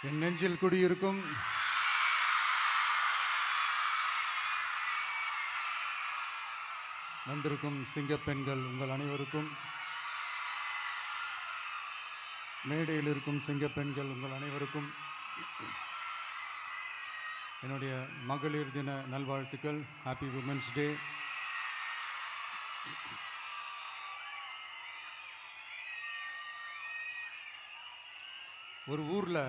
என் நெஞ்சில் குடியிருக்கும் வந்திருக்கும் சிங்கப்பெண்கள் உங்கள் அனைவருக்கும், மேடையில் இருக்கும் சிங்கப்பெண்கள் உங்கள் அனைவருக்கும் என்னுடைய மகளிர் தின நல்வாழ்த்துக்கள். Happy women's day. ஒரு ஊரில்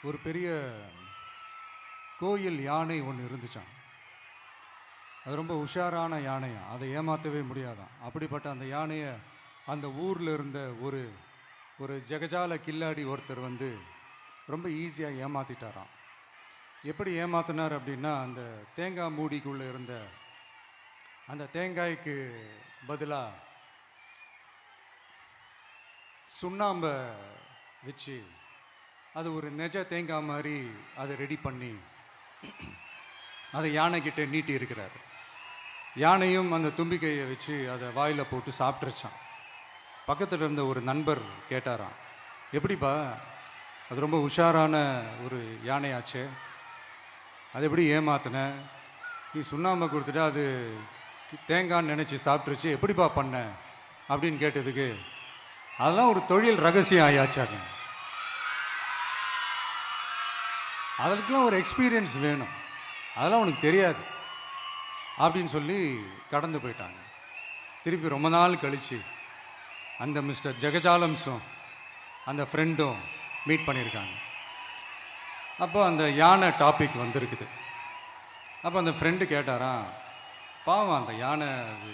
ஒரு பெரிய கோயில் யானை ஒன்று இருந்துச்சான். அது ரொம்ப உஷாரான யானையாம், அதை ஏமாற்றவே முடியாதான். அப்படிப்பட்ட அந்த யானையை அந்த ஊரில் இருந்த ஒரு ஜெகஜால கில்லாடி ஒருத்தர் வந்து ரொம்ப ஈஸியாக ஏமாற்றிட்டாராம். எப்படி ஏமாத்தினார் அப்படின்னா, அந்த தேங்காய் மூடிக்குள்ளே இருந்த அந்த தேங்காய்க்கு பதிலாக சுண்ணாம்பை வச்சு அது ஒரு நெஜ தேங்காய் மாதிரி அதை ரெடி பண்ணி அதை யானைக்கிட்ட நீட்டி இருக்கிறார். யானையும் அந்த தும்பிக்கையை வச்சு அதை வாயில் போட்டு சாப்பிட்ருச்சான். பக்கத்தில் இருந்த ஒரு நண்பர் கேட்டாராம், எப்படிப்பா, அது ரொம்ப உஷாரான ஒரு யானையாச்சே, அது எப்படி ஏமாத்தின? நீ சுண்ணாம்பை கொடுத்துட்டு அது தேங்காய்ன்னு நினச்சி சாப்பிட்ருச்சு, எப்படிப்பா பண்ண அப்படின்னு கேட்டதுக்கு, அதெல்லாம் ஒரு தொழில் ரகசியம் ஆயாச்சாங்க, அதற்கெல்லாம் ஒரு எக்ஸ்பீரியன்ஸ் வேணும், அதெல்லாம் உனக்கு தெரியாது அப்படின்னு சொல்லி கடந்து போயிட்டாங்க. திருப்பி ரொம்ப நாள் கழித்து அந்த மிஸ்டர் ஜெகஜாலம்ஸும் அந்த ஃப்ரெண்டும் மீட் பண்ணியிருக்காங்க. அப்போ அந்த யானை டாபிக் வந்திருக்குது. அப்போ அந்த ஃப்ரெண்டு கேட்டாராம், பாவம் அந்த யானை அது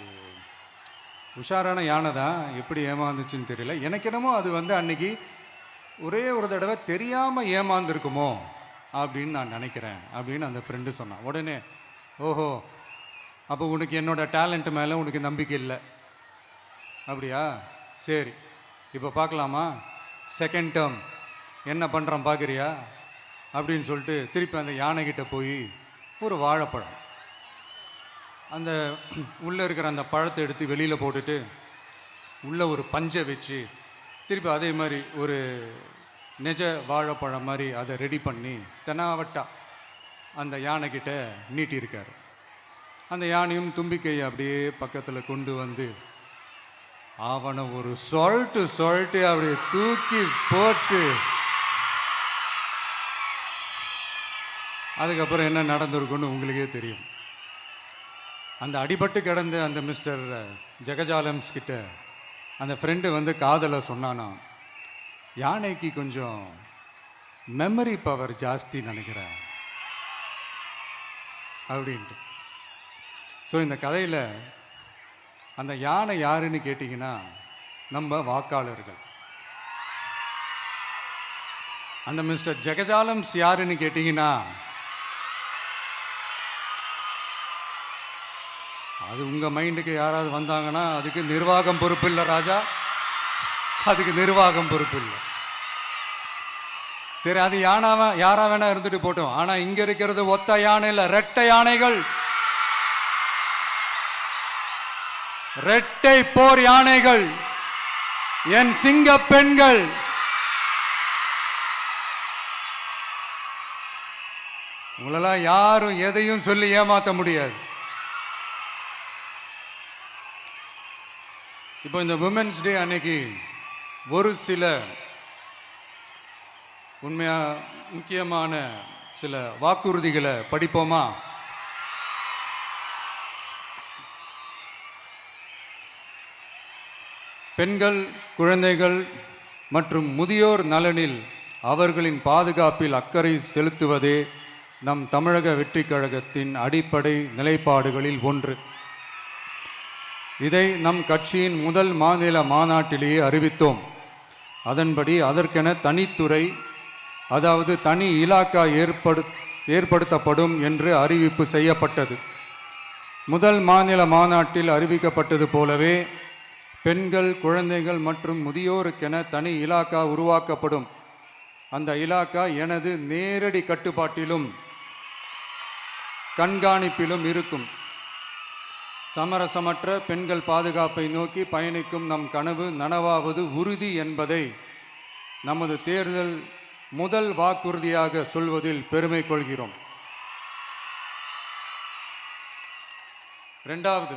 உஷாரான யானை தான், எப்படி ஏமாந்துச்சுன்னு தெரியல, எனக்கு என்னமோ அது வந்து அன்னைக்கு ஒரே ஒரு தடவை தெரியாமல் ஏமாந்துருக்குமோ அப்படின்னு நான் நினைக்கிறேன் அப்படின்னு அந்த ஃப்ரெண்டு சொன்னான். உடனே, ஓஹோ, அப்போ உனக்கு என்னோட டேலண்ட் மேலே உனக்கு நம்பிக்கை இல்லை அப்படியா, சரி இப்போ பார்க்கலாமா, செகண்ட் டேர்ம் என்ன பண்ணுறான் பார்க்குறியா அப்படின்னு சொல்லிட்டு திருப்பி அந்த யானைக்கிட்ட போய் ஒரு வாழைப்பழம், அந்த உள்ளே இருக்கிற அந்த பழத்தை எடுத்து வெளியில் போட்டுட்டு உள்ளே ஒரு பஞ்சை வச்சு திருப்பி அதே மாதிரி ஒரு நெஜ வாழைப்பழம் மாதிரி அதை ரெடி பண்ணி தெனாவட்டா அந்த யானைக்கிட்ட நீட்டியிருக்கார். அந்த யானையும் தும்பிக்கையை அப்படியே பக்கத்தில் கொண்டு வந்து அவனை ஒரு சொல்லிட்டு அப்படியே தூக்கி போட்டு, அதுக்கப்புறம் என்ன நடந்திருக்குன்னு உங்களுக்கே தெரியும். அந்த அடிபட்டு கிடந்த அந்த மிஸ்டர் ஜெகஜாலம்ஸ் கிட்ட அந்த ஃப்ரெண்டு வந்து காதலை சொன்னானா, யானைக்கு கொஞ்சம் மெமரி பவர் ஜாஸ்தி நினைக்கிறேன் அப்படின்ட்டு. ஸோ இந்த கதையில் அந்த யானை யாருன்னு கேட்டிங்கன்னா நம்ம வாக்காளர்கள். அந்த மிஸ்டர் ஜெகஜாலம்ஸ் யாருன்னு கேட்டிங்கன்னா அது உங்கள் மைண்டுக்கு யாராவது வந்தாங்கன்னா அதுக்கு நிர்வாகம் பொறுப்பு இல்லை ராஜா, அதுக்கு நிர்வாகம் பொறுப்பு இல்லை. சரி, அது யாரா வேணா இருந்துட்டு போட்டோம். ஆனால் இங்கே இருக்கிறது ஒத்த யானை இல்லை, ரெட்டை யானைகள், ரெட்டை போர் யானைகள், என் சிங்க பெண்கள். உங்களெல்லாம் யாரும் எதையும் சொல்லி ஏமாற்ற முடியாது. இப்போ இந்த விமென்ஸ் டே அன்னைக்கு ஒரு சில முக்கியமான சில வாக்குறுதிகளை படிப்போமா? பெண்கள், குழந்தைகள் மற்றும் முதியோர் நலனில் அவர்களின் பாதுகாப்பில் அக்கறை செலுத்துவதே நம் தமிழக வெற்றி கழகத்தின் அடிப்படை நிலைப்பாடுகளில் ஒன்று. இதை நம் கட்சியின் முதல் மாநில மாநாட்டிலேயே அறிவித்தோம். அதன்படி அதற்கென தனித்துறை, அதாவது தனி இலாக்கா ஏற்படுத்தப்படும் என்று அறிவிப்பு செய்யப்பட்டது. முதல் மாநில மாநாட்டில் அறிவிக்கப்பட்டது போலவே பெண்கள், குழந்தைகள் மற்றும் முதியோருக்கென தனி இலாக்கா உருவாக்கப்படும். அந்த இலாக்கா எனது நேரடி கட்டுப்பாட்டிலும் கண்காணிப்பிலும் இருக்கும். சமரசமற்ற பெண்கள் பாதுகாப்பை நோக்கி பயணிக்கும் நம் கனவு நனவாவது உறுதி என்பதை நமது தேர்தல் முதல் வாக்குறுதியாக சொல்வதில் பெருமை கொள்கிறோம். இரண்டாவது,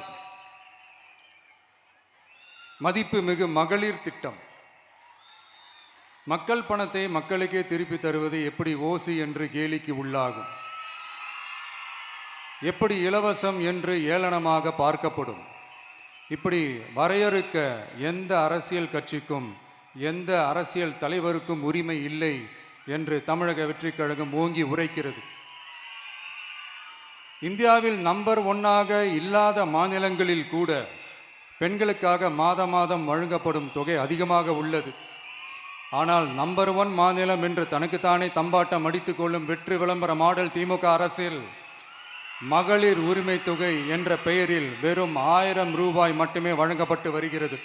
மதிப்புமிகு மகளிர் திட்டம். மக்கள் பணத்தை மக்களுக்கே திருப்பி தருவது எப்படி ஓசி என்று கேலிக்கு உள்ளாகும், எப்படி இலவசம் என்று ஏளனமாக பார்க்கப்படும். இப்படி வரையறுக்க எந்த அரசியல் கட்சிக்கும் எந்த அரசியல் தலைவருக்கும் உரிமை இல்லை என்று தமிழக வெற்றிக் கழகம் ஓங்கி உரைக்கிறது. இந்தியாவில் நம்பர் 1 இல்லாத மாநிலங்களில் கூட பெண்களுக்காக மாதம் வழங்கப்படும் தொகை அதிகமாக உள்ளது. ஆனால் நம்பர் 1 மாநிலம் என்று தனக்குத்தானே தம்பாட்டம் அடித்துக் கொள்ளும் வெற்றி விளம்பர மாடல் திமுக அரசில் மகளிர் உரிமை தொகை என்ற பெயரில் வெறும் 1000 ரூபாய் மட்டுமே வழங்கப்பட்டு வருகிறது.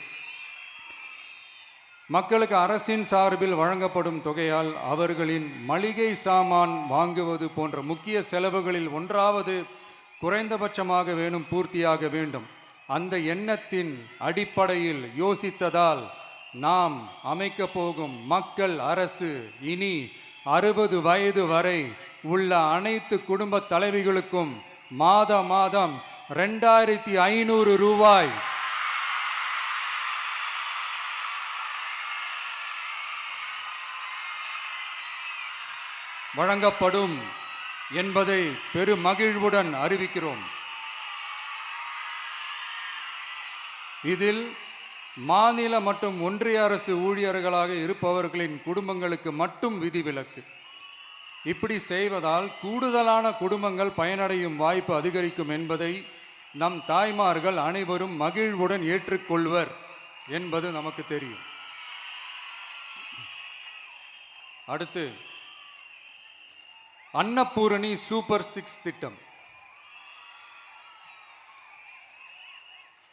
மக்களுக்கு அரசின் சார்பில் வழங்கப்படும் தொகையால் அவர்களின் மளிகை சாமான் வாங்குவது போன்ற முக்கிய செலவுகளில் ஒன்றாவது குறைந்தபட்சமாக பூர்த்தியாக வேண்டும். அந்த எண்ணத்தின் அடிப்படையில் யோசித்ததால் நாம் அமைக்க போகும் மக்கள் அரசு இனி 60 வயது வரை உள்ள அனைத்து குடும்ப தலைவிகளுக்கும் மாதம் 2500 ரூபாய் வழங்கப்படும் என்பதை பெருமகிழ்வுடன் அறிவிக்கிறோம். இதில் மாநில மற்றும் ஒன்றிய அரசு ஊழியர்களாக இருப்பவர்களின் குடும்பங்களுக்கு மட்டும் விதிவிலக்கு. இப்படி செய்வதால் கூடுதலான குடும்பங்கள் பயனடையும் வாய்ப்பு அதிகரிக்கும் என்பதை நம் தாய்மார்கள் அனைவரும் மகிழ்வுடன் ஏற்றுக்கொள்வர் என்பது நமக்கு தெரியும். அடுத்து, அன்னபூரணி சூப்பர் 6 திட்டம்.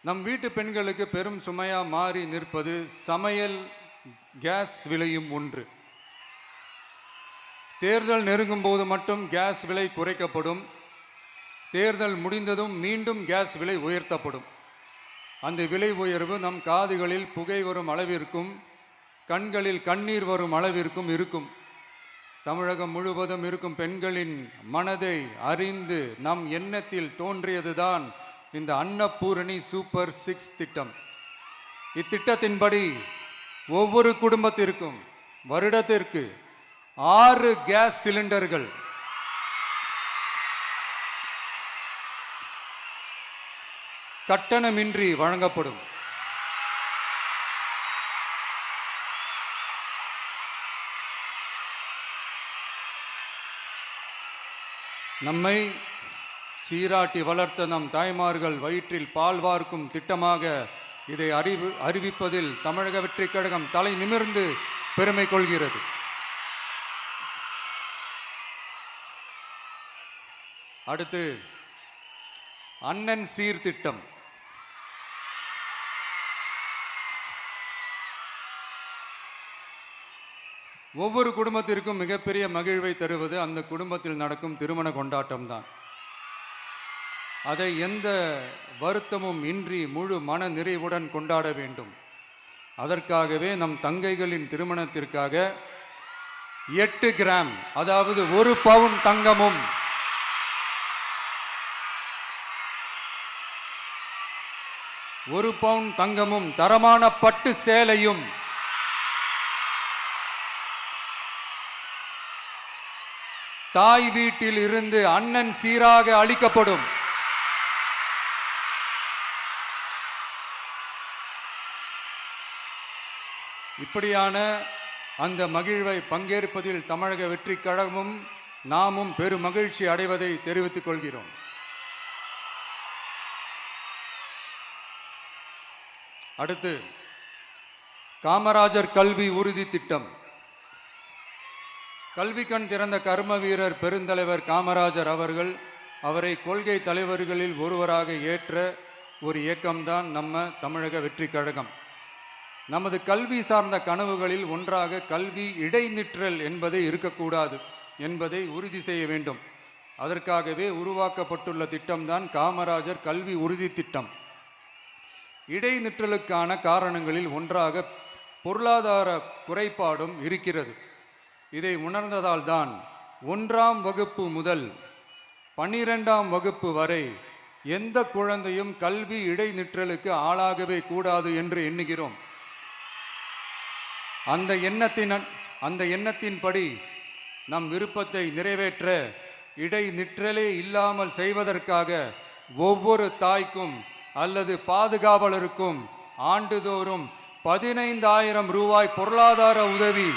நம் வீட்டு பெண்களுக்கு பெரும் சுமையா மாறி நிற்பது சமையல் கேஸ் விலையும் ஒன்று. தேர்தல் நெருங்கும் போது மட்டும் கேஸ் விலை குறைக்கப்படும், தேர்தல் முடிந்ததும் மீண்டும் கேஸ் விலை உயர்த்தப்படும். அந்த விலை உயர்வு நம் காதுகளில் புகை வரும் அளவிற்கும் கண்களில் கண்ணீர் வரும் அளவிற்கும் இருக்கும். தமிழகம் முழுவதும் இருக்கும் பெண்களின் மனதை அறிந்து நம் எண்ணத்தில் தோன்றியதுதான் இந்த அன்னபூரணி சூப்பர் 6 திட்டம். இத்திட்டத்தின்படி ஒவ்வொரு குடும்பத்திற்கும் வருடத்திற்கு 6 கேஸ் சிலிண்டர்கள் கட்டணமின்றி வழங்கப்படும். நம்மை சீராட்டி வளர்த்த நம் தாய்மார்கள் வயிற்றில் பால் வார்க்கும் திட்டமாக இதை அறிவிப்பதில் தமிழக வெற்றிக் கழகம் தலை நிமிர்ந்து பெருமை கொள்கிறது. அடுத்து, அண்ணன் சீர்திட்டம். ஒவ்வொரு குடும்பத்திற்கும் மிகப்பெரிய மகிழ்வை தருவது அந்த குடும்பத்தில் நடக்கும் திருமண கொண்டாட்டம் தான். அதை எந்த வருத்தமும் இன்றி முழு மன நிறைவுடன் கொண்டாட வேண்டும். அதற்காகவே நம் தங்கைகளின் திருமணத்திற்காக 8 கிராம், அதாவது 1 பவுன் தங்கமும் 1 பவுன் தங்கமும் தரமான பட்டு சேலையும் தாய் வீட்டில் இருந்து அண்ணன் சீராக அளிக்கப்படும். இப்படியான அந்த மகிழ்வை பங்கேற்பதில் தமிழக வெற்றிக் கழகமும் நாமும் பெரும் மகிழ்ச்சி அடைவதை தெரிவித்துக் கொள்கிறோம். அடுத்து, காமராஜர் கல்வி உறுதி திட்டம். கல்வி கண் திறந்த கர்ம வீரர் பெருந்தலைவர் காமராஜர் அவரை கொள்கை தலைவர்களில் ஒருவராக ஏற்ற ஒரு இயக்கம்தான் நம்ம தமிழக வெற்றிக் கழகம். நமது கல்வி சார்ந்த கனவுகளில் ஒன்றாக கல்வி இடைநிற்றல் என்பதை இருக்கக்கூடாது என்பதை உறுதி செய்ய வேண்டும். அதற்காகவே உருவாக்கப்பட்டுள்ள திட்டம்தான் காமராஜர் கல்வி உறுதி திட்டம். இடைநிற்றலுக்கான காரணங்களில் ஒன்றாக பொருளாதார குறைபாடும் இருக்கிறது. இதை உணர்ந்ததால் தான் 1ஆம் வகுப்பு முதல் 12ஆம் வகுப்பு வரை எந்த குழந்தையும் கல்வி இடைநிற்றலுக்கு ஆளாகவே கூடாது என்று எண்ணுகிறோம். அந்த எண்ணத்தின்படி நம் விருப்பத்தை நிறைவேற்ற இடைநிற்றலே இல்லாமல் செய்வதற்காக ஒவ்வொரு தாய்க்கும் அல்லது பாதுகாவலருக்கும் ஆண்டுதோறும் 15,000 ரூபாய் பொருளாதார உதவி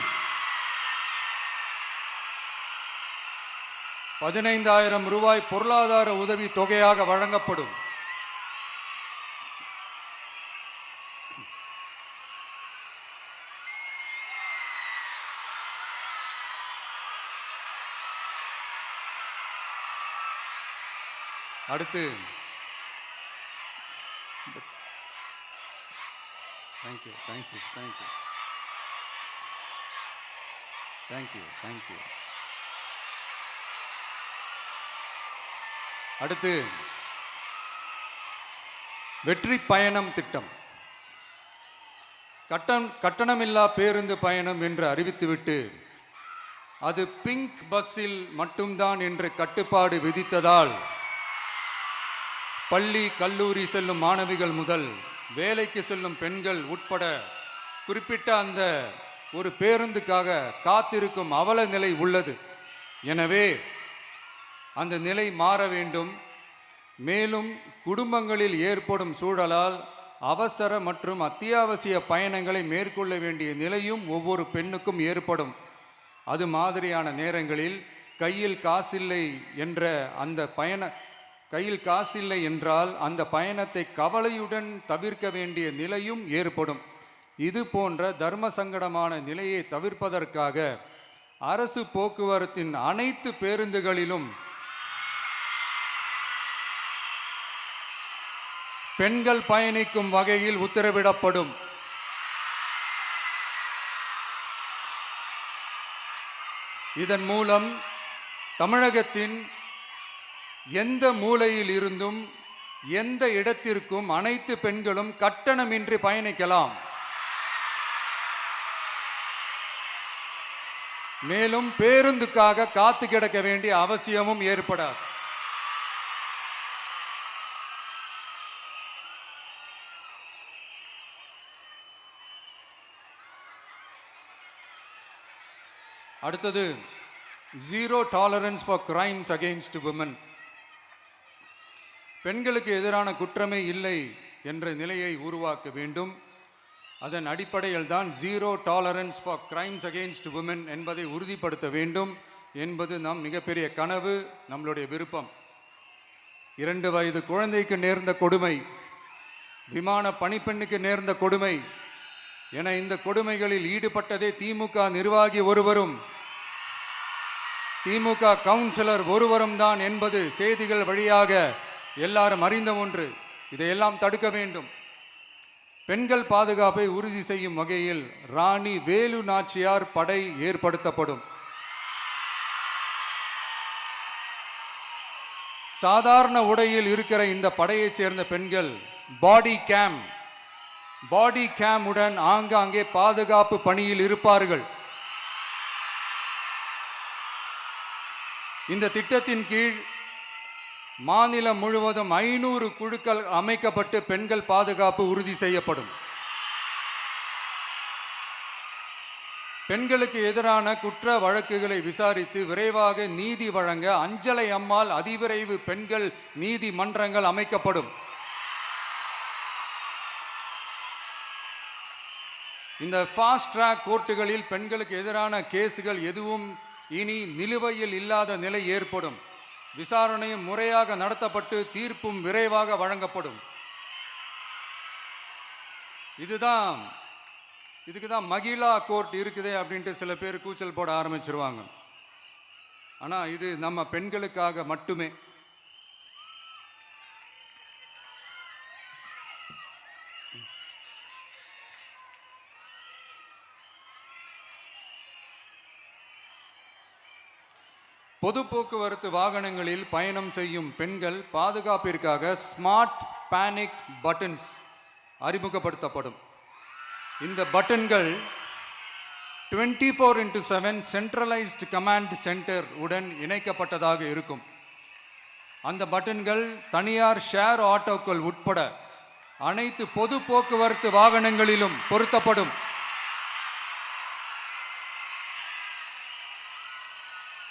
15,000 ரூபாய் பொருளாதார உதவி தொகையாக வழங்கப்படும். அடுத்து தேங்க்யூ. அடுத்து வெற்றி பயணம் திட்டம். கட்டணமில்லா பேருந்து பயணம் என்று அறிவித்துவிட்டு அது பிங்க் பஸ்ஸில் மட்டும்தான் என்று கட்டுப்பாடு விதித்ததால் பள்ளி கல்லூரி செல்லும் மாணவிகள் முதல் வேலைக்கு செல்லும் பெண்கள் உட்பட குறிப்பிட்ட அந்த ஒரு பேருந்துக்காக காத்திருக்கும் அவல நிலை உள்ளது. எனவே அந்த நிலை மாற வேண்டும். மேலும் குடும்பங்களில் ஏற்படும் சூழலால் அவசர மற்றும் அத்தியாவசிய பயணங்களை மேற்கொள்ள வேண்டிய நிலையும் ஒவ்வொரு பெண்ணுக்கும் ஏற்படும். அது மாதிரியான நேரங்களில் கையில் காசில்லை என்றால் அந்த பயணத்தை கவலையுடன் தவிர்க்க வேண்டிய நிலையும் ஏற்படும். இது போன்ற தர்ம சங்கடமான நிலையை தவிர்ப்பதற்காக அரசு போக்குவரத்தின் அனைத்து பேருந்துகளிலும் பெண்கள் பயணிக்கும் வகையில் உத்தரவிடப்படும். இதன் மூலம் தமிழகத்தின் எந்த மூலையில் இருந்தும் எந்த இடத்திற்கும் அனைத்து பெண்களும் கட்டணமின்றி பயணிக்கலாம். மேலும் பேருந்துக்காக காத்து கிடக்க வேண்டிய அவசியமும் ஏற்படாது. அடுத்தது zero tolerance for crimes against women. பெண்களுக்கு எதிரான குற்றமே இல்லை என்ற நிலையை உருவாக்க வேண்டும். அதன் அடிப்படையில் தான் zero tolerance for crimes against women என்பதை உறுதிப்படுத்த வேண்டும் என்பது நம் மிகப்பெரிய கனவு, நம்மளுடைய விருப்பம். 2 வயது குழந்தைக்கு நேர்ந்த கொடுமை, விமான பணிப்பெண்ணுக்கு நேர்ந்த கொடுமை என இந்த கொடுமைகளில் ஈடுபட்டதே திமுக நிர்வாகி ஒருவரும் திமுக கவுன்சிலர் ஒருவரும் தான் என்பது செய்திகள் வழியாக எல்லாரும் அறிந்த ஒன்று. இதையெல்லாம் தடுக்க வேண்டும். பெண்கள் பாதுகாப்பை உறுதி செய்யும் வகையில் ராணி வேலு நாச்சியார் படை ஏற்படுத்தப்படும். சாதாரண உடையில் இருக்கிற இந்த படையைச் சேர்ந்த பெண்கள் பாடி கேம் உடன் ஆங்காங்கே பாதுகாப்பு பணியில் இருப்பார்கள். இந்த திட்டத்தின் கீழ் மாநிலம் முழுவதும் 500 குழுக்கள் அமைக்கப்பட்டு பெண்கள் பாதுகாப்பு உறுதி செய்யப்படும். பெண்களுக்கு எதிரான குற்ற வழக்குகளை விசாரித்து விரைவாக நீதி வழங்க அஞ்சலை அம்மாள் அதிவிரைவு பெண்கள் நீதிமன்றங்கள் அமைக்கப்படும். இந்த ஃபாஸ்ட் ட்ராக் கோர்ட்டுகளில் பெண்களுக்கு எதிரான கேஸுகள் எதுவும் இனி நிலுவையில் இல்லாத நிலை ஏற்படும். விசாரணையும் முறையாக நடத்தப்பட்டு தீர்ப்பும் விரைவாக வழங்கப்படும். இதுக்கு தான் மகிழா கோர்ட் இருக்குதே அப்படின்ட்டு சில பேர் கூச்சல் போட ஆரம்பிச்சிருவாங்க. ஆனால் இது நம்ம பெண்களுக்காக மட்டுமே. பொது போக்குவரத்து வாகனங்களில் பயணம் செய்யும் பெண்கள் பாதுகாப்பிற்காக ஸ்மார்ட் பேனிக் பட்டன்ஸ் அறிமுகப்படுத்தப்படும். இந்த பட்டன்கள் 24/7 சென்ட்ரலைஸ்டு கமாண்ட் சென்டர் உடன் இணைக்கப்பட்டதாக இருக்கும். அந்த பட்டன்கள் தனியார் ஷேர் ஆட்டோக்கள் உட்பட அனைத்து பொது போக்குவரத்து வாகனங்களிலும் பொருத்தப்படும்.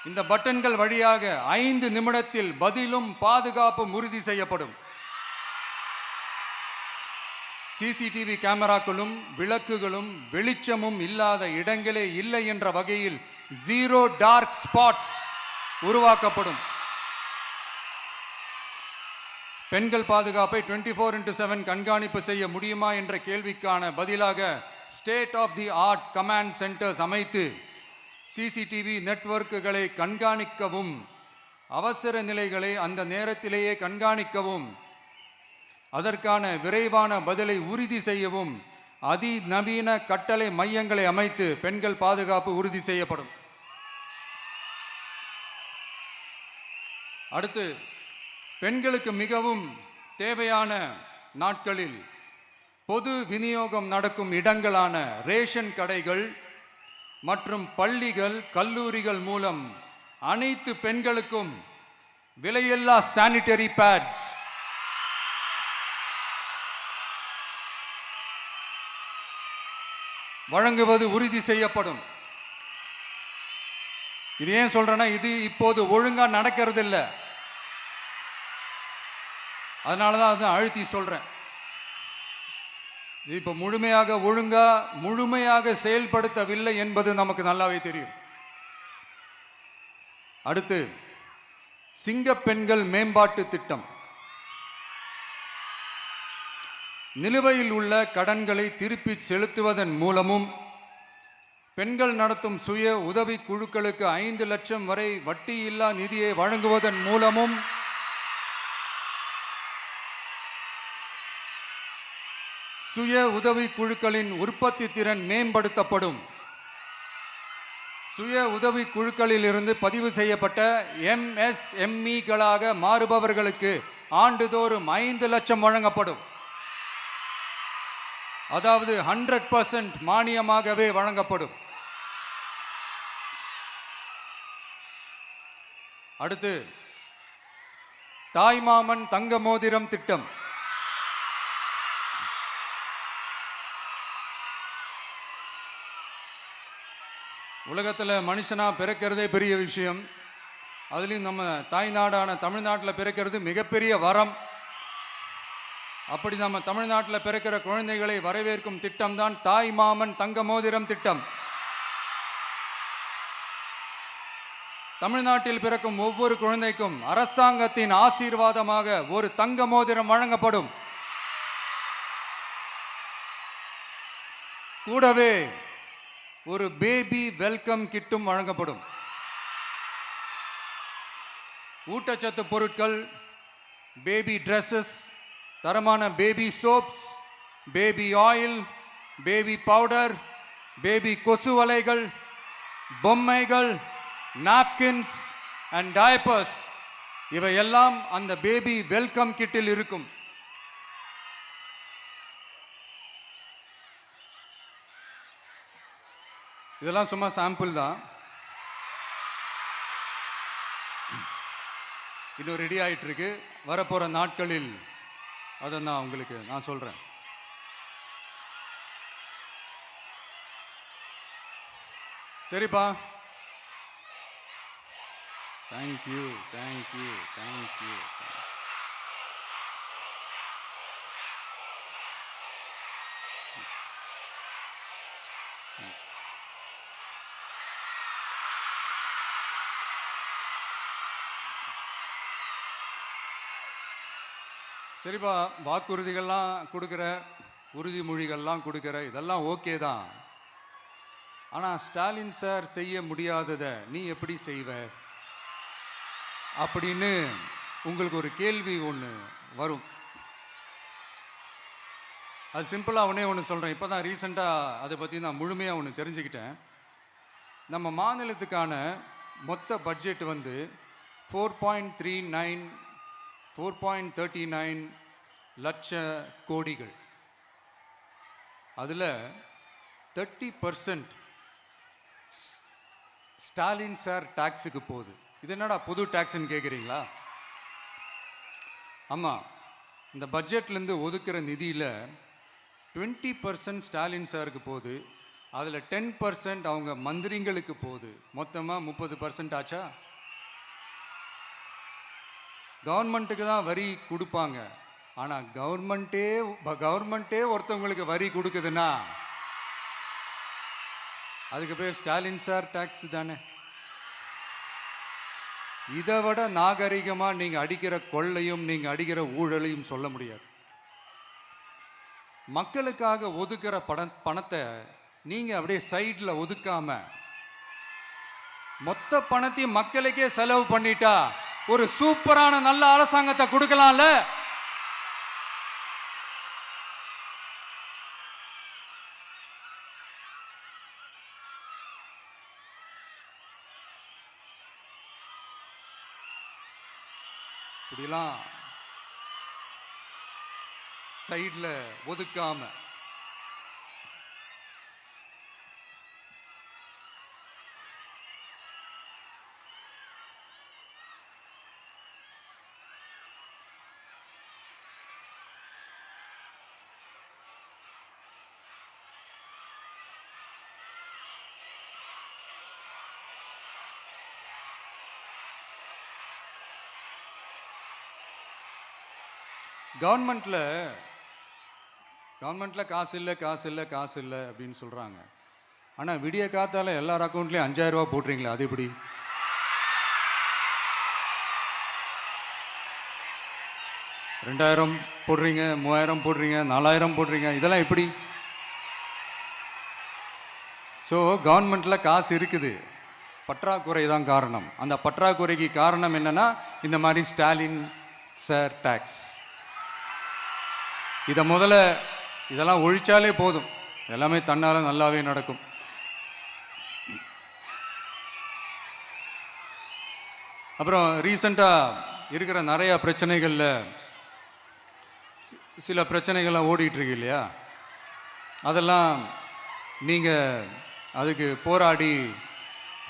இந்த பட்டன்கள் வழியாக 5 நிமிடத்தில் பதிலும் பாதுகாப்பும் உறுதி செய்யப்படும். சிசிடிவி கேமராக்களும் விளக்குகளும் வெளிச்சமும் இல்லாத இடங்களே இல்லை என்ற வகையில் 0 டார்க் ஸ்பாட்ஸ் உருவாக்கப்படும். பெண்கள் பாதுகாப்பை 24/7 கண்காணிப்பு செய்ய முடியுமா என்ற கேள்விக்கான பதிலாக state of the art command centres அமைத்து சிசிடிவி நெட்வொர்க்குகளை கண்காணிக்கவும் அவசர நிலைகளை அந்த நேரத்திலேயே கண்காணிக்கவும் அதற்கான விரைவான பதிலை உறுதி செய்யவும் அதிநவீன கட்டளை மையங்களை அமைத்து பெண்கள் பாதுகாப்பு உறுதி செய்யப்படும். அடுத்து, பெண்களுக்கு மிகவும் தேவையான நாட்களில் பொது விநியோகம் நடக்கும் இடங்களான ரேஷன் கடைகள் மற்றும் பள்ளிகள் கல்லூரிகள் மூலம் அனைத்து பெண்களுக்கும் விலையில்லா சானிட்டரி பேட்ஸ் வழங்குவது உறுதி செய்யப்படும். இது ஏன் சொல்றேன்னா, இது இப்போது ஒழுங்கா நடக்கிறது இல்லை, அதனாலதான் அதை அழுத்தி சொல்றேன். இது இப்ப முழுமையாக செயல்படுத்தவில்லை என்பது நமக்கு நல்லாவே தெரியும். அடுத்து, சிங்க பெண்கள் மேம்பாட்டு திட்டம். நிலுவையில் உள்ள கடன்களை திருப்பி செலுத்துவதன் மூலமும் பெண்கள் நடத்தும் சுய உதவி குழுக்களுக்கு 5 லட்சம் வரை வட்டியில்லா நிதியை வழங்குவதன் மூலமும் சுய உதவி குழுக்களின் உற்பத்தி திறன் மேம்படுத்தப்படும். சுய உதவி குழுக்களில் இருந்து பதிவு செய்யப்பட்ட MSMEகளாக மாறுபவர்களுக்கு ஆண்டுதோறும் 5 லட்சம் வழங்கப்படும். அதாவது 100% மானியமாகவே வழங்கப்படும். அடுத்து, தாய்மாமன் தங்க மோதிரம் திட்டம். உலகத்தில் மனுஷனா பிறக்கிறதே பெரிய விஷயம். அதுலேயும் நம்ம தாய்நாடான தமிழ்நாட்டில் பிறக்கிறது மிகப்பெரிய வரம். அப்படி நம்ம தமிழ்நாட்டில் பிறக்கிற குழந்தைகளை வரவேற்கும் திட்டம் தான் தாய் மாமன் தங்க மோதிரம் திட்டம். தமிழ்நாட்டில் பிறக்கும் ஒவ்வொரு குழந்தைக்கும் அரசாங்கத்தின் ஆசீர்வாதமாக ஒரு தங்க மோதிரம் வழங்கப்படும். கூடவே ஒரு பேபி வெல்கம் கிட்டும் வழங்கப்படும். ஊட்டச்சத்து பொருட்கள், பேபி ட்ரெஸ்ஸஸ், தரமான baby soaps, baby oil, baby powder, baby கொசு வலைகள், பொம்மைகள், நாப்கின்ஸ் அண்ட் டயப்பர்ஸ் இவையெல்லாம் அந்த பேபி வெல்கம் கிட்டில் இருக்கும். இதெல்லாம் சும்மா சாம்பிள் தான். இன்னும் ரெடி ஆயிட்டு இருக்கு. வரப்போற நாட்களில் அதை நான் சொல்றேன். சரிப்பா, தேங்க்யூ. சரிப்பா, வாக்குறுதிகள்லாம் கொடுக்குற, உறுதிமொழிகள்லாம் கொடுக்குற, இதெல்லாம் ஓகே தான். ஆனால் ஸ்டாலின் சார் செய்ய முடியாததை நீ எப்படி செய்வ அப்படின்னு உங்களுக்கு ஒரு கேள்வி ஒன்று வரும். அது சிம்பிளாக ஒன்று சொல்கிறேன். இப்போ தான் ரீசெண்டாக அதை பற்றி நான் முழுமையாக தெரிஞ்சுக்கிட்டேன். நம்ம மாநிலத்துக்கான மொத்த பட்ஜெட் வந்து 4.39 லட்ச கோடிகள். அதில் 30% ஸ்டாலின் சார் டாக்ஸுக்கு போகுது. இது என்னடா புது டாக்ஸ்ன்னு கேட்குறீங்களா? ஆமாம், இந்த பட்ஜெட்லேருந்து ஒதுக்குற நிதியில் 20% ஸ்டாலின் சாருக்கு போகுது. அதில் 10% அவங்க மந்திரிங்களுக்கு போகுது. மொத்தமாக 30% ஆச்சா? கவர்மெண்ட்டுக்கு தான் வரி கொடுப்பாங்க. ஆனால் கவர்மெண்ட்டே ஒருத்தவங்களுக்கு வரி கொடுக்குதுன்னா அதுக்கு பேர் ஸ்டாலின் சார் டாக்ஸ் தானே. இதை விட நாகரிகமாக நீங்கள் அடிக்கிற கொள்ளையும் நீங்கள் அடிக்கிற ஊழலையும் சொல்ல முடியாது. மக்களுக்காக ஒதுக்குற பணத்தை நீங்கள் அப்படியே சைடில் ஒதுக்காம மொத்த பணத்தையும் மக்களுக்கே செலவு பண்ணிட்டா ஒரு சூப்பரான நல்ல அரசாங்கத்தை கொடுக்கலாம்ல. இப்படிலாம் சைடில் ஒதுக்காம கவர்மெண்ட்டில் காசு இல்லை அப்படின்னு சொல்கிறாங்க. ஆனால் விடிய காத்தால எல்லார் அக்கௌண்ட்லேயும் 5000 ரூபா போட்டுறீங்களா? அது எப்படி? $2000 போடுறீங்க, 3000 போடுறீங்க, 4000 போடுறீங்க, இதெல்லாம் எப்படி? ஸோ கவர்மெண்ட்டில் காசு இருக்குது, பற்றாக்குறை தான் காரணம். அந்த பற்றாக்குறைக்கு காரணம் என்னன்னா இந்த மாதிரி ஸ்டாலின் சார் டாக்ஸ். இதெல்லாம் ஒழிச்சாலே போதும், எல்லாமே தன்னால் நல்லாவே நடக்கும். அப்புறம் ரீசண்டாக இருக்கிற நிறையா பிரச்சனைகளில் சில பிரச்சனைகள்லாம் ஓடிட்டுருக்கு இல்லையா? அதெல்லாம் நீங்கள் அதுக்கு போராடி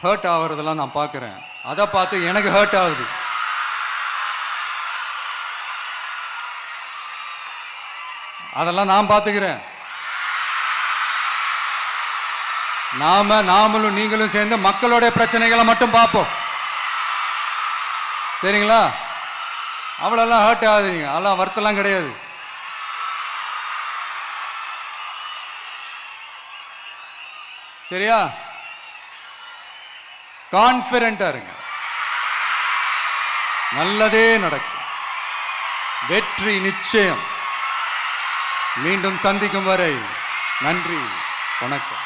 ஹர்ட் ஆகிறதெல்லாம் நான் பார்க்குறேன். அதை பார்த்து எனக்கு ஹர்ட் ஆகுது. அதெல்லாம் நான் பார்த்துக்கிறேன். நாமளும் நீங்களும் சேர்ந்து மக்களுடைய பிரச்சனைகளை மட்டும் பார்ப்போம், சரிங்களா? அவ்வளோலாம் ஹர்ட் ஆகுதுங்க, அதெல்லாம் வருத்தலாம் கிடையாது. சரியா? கான்ஃபிடென்ட்டா இருங்க, நல்லதே நடக்கும், வெற்றி நிச்சயம். மீண்டும் சந்திக்கும் வரை நன்றி, வணக்கம்.